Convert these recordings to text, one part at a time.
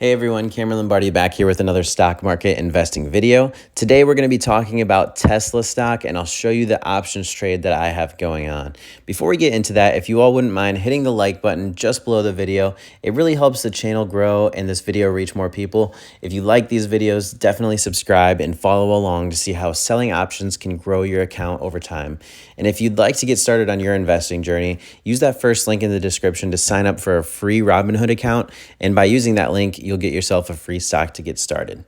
Hey everyone, Cameron Lombardi back here with another stock market investing video. Today we're going to be talking about Tesla stock and I'll show you the options trade that I have going on. Before we get into that, if you all wouldn't mind hitting the like button just below the video, it really helps the channel grow and this video reach more people. If you like these videos, definitely subscribe and follow along to see how selling options can grow your account over time. And if you'd like to get started on your investing journey, use that first link in the description to sign up for a free Robinhood account. And by using that link, you'll get yourself a free stock to get started.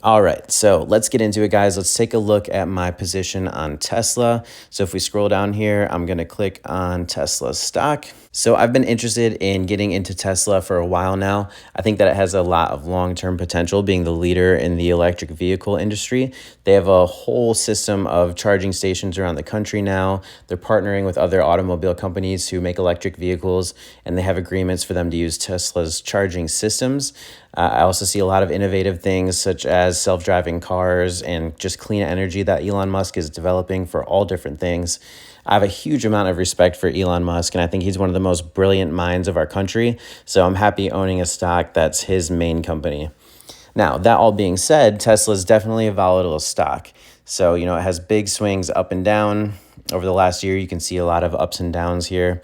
All right, so let's get into it, guys. Let's take a look at my position on Tesla. So if we scroll down here, I'm going to click on Tesla stock. So I've been interested in getting into Tesla for a while now. I think that it has a lot of long-term potential being the leader in the electric vehicle industry. They have a whole system of charging stations around the country now. They're partnering with other automobile companies who make electric vehicles, and they have agreements for them to use Tesla's charging systems. I also see a lot of innovative things such as self-driving cars and just clean energy that Elon Musk is developing for all different things. I have a huge amount of respect for Elon Musk, and I think he's one of the most brilliant minds of our country. So I'm happy owning a stock that's his main company. Now, that all being said, Tesla is definitely a volatile stock. So, it has big swings up and down. Over the last year, you can see a lot of ups and downs here.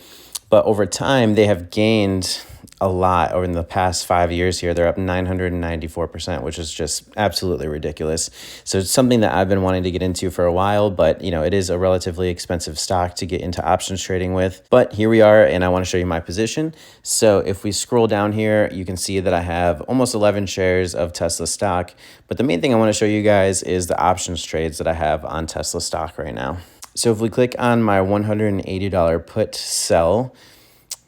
But over time, they have gained a lot over in the past 5 years here. They're up 994%, which is just absolutely ridiculous. So it's something that I've been wanting to get into for a while, but it is a relatively expensive stock to get into options trading with. But here we are, and I want to show you my position. So if we scroll down here, you can see that I have almost 11 shares of Tesla stock. But the main thing I want to show you guys is the options trades that I have on Tesla stock right now. So if we click on my $180 put sell,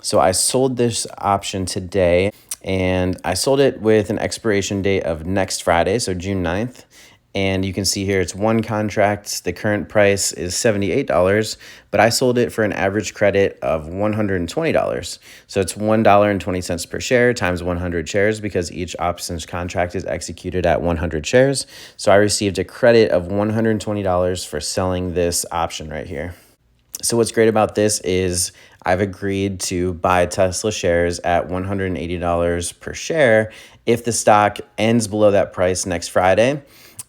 so I sold this option today, and I sold it with an expiration date of next Friday, so June 9th. And you can see here it's one contract. The current price is $78, but I sold it for an average credit of $120. So it's $1.20 per share times 100 shares because each options contract is executed at 100 shares. So I received a credit of $120 for selling this option right here. So what's great about this is I've agreed to buy Tesla shares at $180 per share if the stock ends below that price next Friday.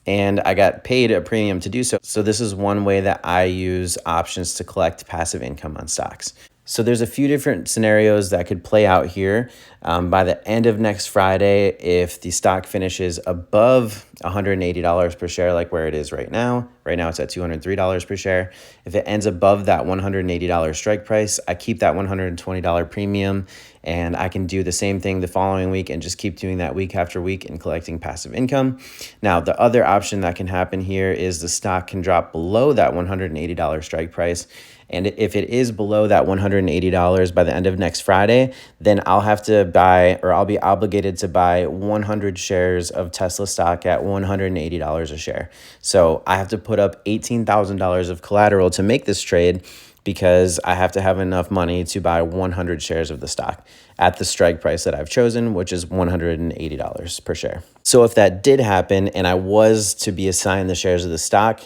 And I got paid a premium to do so. So this is one way that I use options to collect passive income on stocks. So there's a few different scenarios that could play out here. By the end of next Friday, if the stock finishes above $180 per share, like where it is right now it's at $203 per share. If it ends above that $180 strike price, I keep that $120 premium, and I can do the same thing the following week and just keep doing that week after week and collecting passive income. Now, the other option that can happen here is the stock can drop below that $180 strike price. And if it is below that $180 by the end of next Friday, then I'll have to buy, or I'll be obligated to buy 100 shares of Tesla stock at $180 a share. So I have to put up $18,000 of collateral to make this trade because I have to have enough money to buy 100 shares of the stock at the strike price that I've chosen, which is $180 per share. So if that did happen and I was to be assigned the shares of the stock,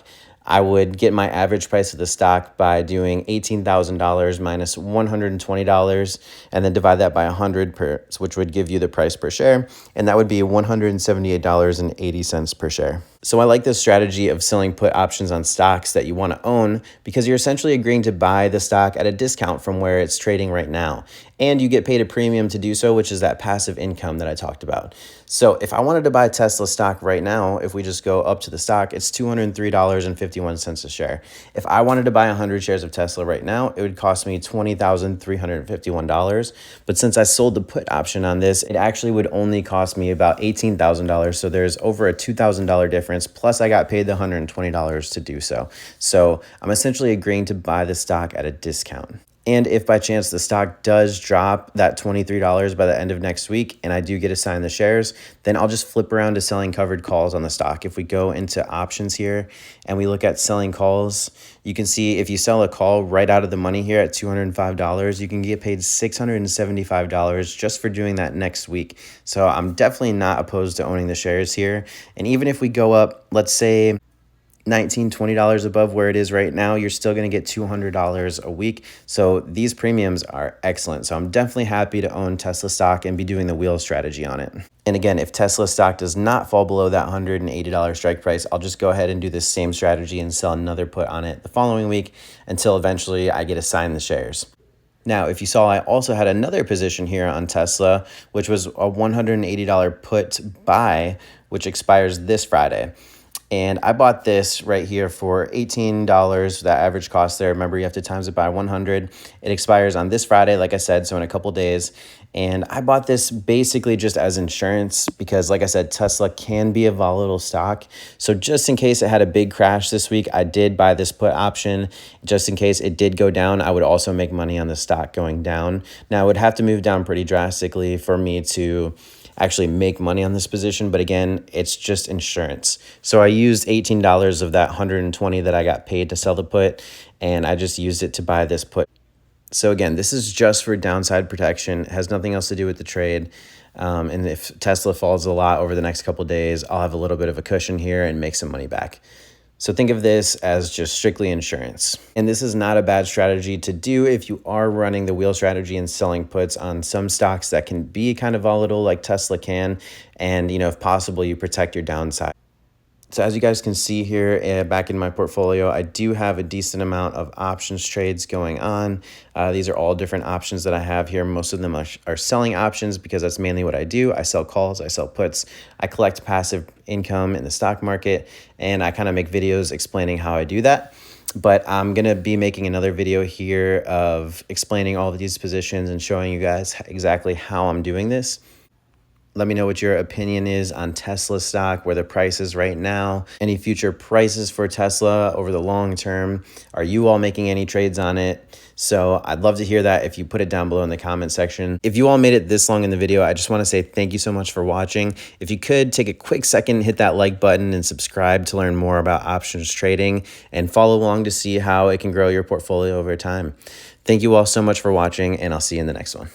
I would get my average price of the stock by doing $18,000 minus $120 and then divide that by 100 which would give you the price per share. And that would be $178.80 per share. So I like this strategy of selling put options on stocks that you want to own because you're essentially agreeing to buy the stock at a discount from where it's trading right now. And you get paid a premium to do so, which is that passive income that I talked about. So if I wanted to buy Tesla stock right now, if we just go up to the stock, it's $203.51 a share. If I wanted to buy 100 shares of Tesla right now, it would cost me $20,351. But since I sold the put option on this, it actually would only cost me about $18,000. So there's over a $2,000 difference. Plus I got paid the $120 to do so. So I'm essentially agreeing to buy the stock at a discount. And if by chance the stock does drop that $23 by the end of next week and I do get assigned the shares, then I'll just flip around to selling covered calls on the stock. If we go into options here and we look at selling calls, you can see if you sell a call right out of the money here at $205, you can get paid $675 just for doing that next week. So I'm definitely not opposed to owning the shares here. And even if we go up, let's say $19, $20 above where it is right now, you're still going to get $200 a week. So these premiums are excellent. So I'm definitely happy to own Tesla stock and be doing the wheel strategy on it. And again, if Tesla stock does not fall below that $180 strike price, I'll just go ahead and do this same strategy and sell another put on it the following week until eventually I get assigned the shares. Now, if you saw, I also had another position here on Tesla, which was a $180 put buy, which expires this Friday. And I bought this right here for $18, that average cost there. Remember, you have to times it by 100. It expires on this Friday, like I said, so in a couple days. And I bought this basically just as insurance because, like I said, Tesla can be a volatile stock. So just in case it had a big crash this week, I did buy this put option. Just in case it did go down, I would also make money on the stock going down. Now, it would have to move down pretty drastically for me to actually make money on this position, but again, it's just insurance. So I used $18 of that 120 that I got paid to sell the put, and I just used it to buy this put. So again, this is just for downside protection. It has nothing else to do with the trade. And if Tesla falls a lot over the next couple of days, I'll have a little bit of a cushion here and make some money back. So think of this as just strictly insurance. And this is not a bad strategy to do if you are running the wheel strategy and selling puts on some stocks that can be kind of volatile like Tesla can. And, if possible, you protect your downside. So as you guys can see here back in my portfolio, I do have a decent amount of options trades going on. These are all different options that I have here. Most of them are selling options because that's mainly what I do. I sell calls, I sell puts, I collect passive income in the stock market, and I kind of make videos explaining how I do that. But I'm going to be making another video here of explaining all of these positions and showing you guys exactly how I'm doing this. Let me know what your opinion is on Tesla stock, where the price is right now, any future prices for Tesla over the long term. Are you all making any trades on it? So I'd love to hear that if you put it down below in the comment section. If you all made it this long in the video, I just want to say thank you so much for watching. If you could take a quick second, hit that like button and subscribe to learn more about options trading and follow along to see how it can grow your portfolio over time. Thank you all so much for watching, and I'll see you in the next one.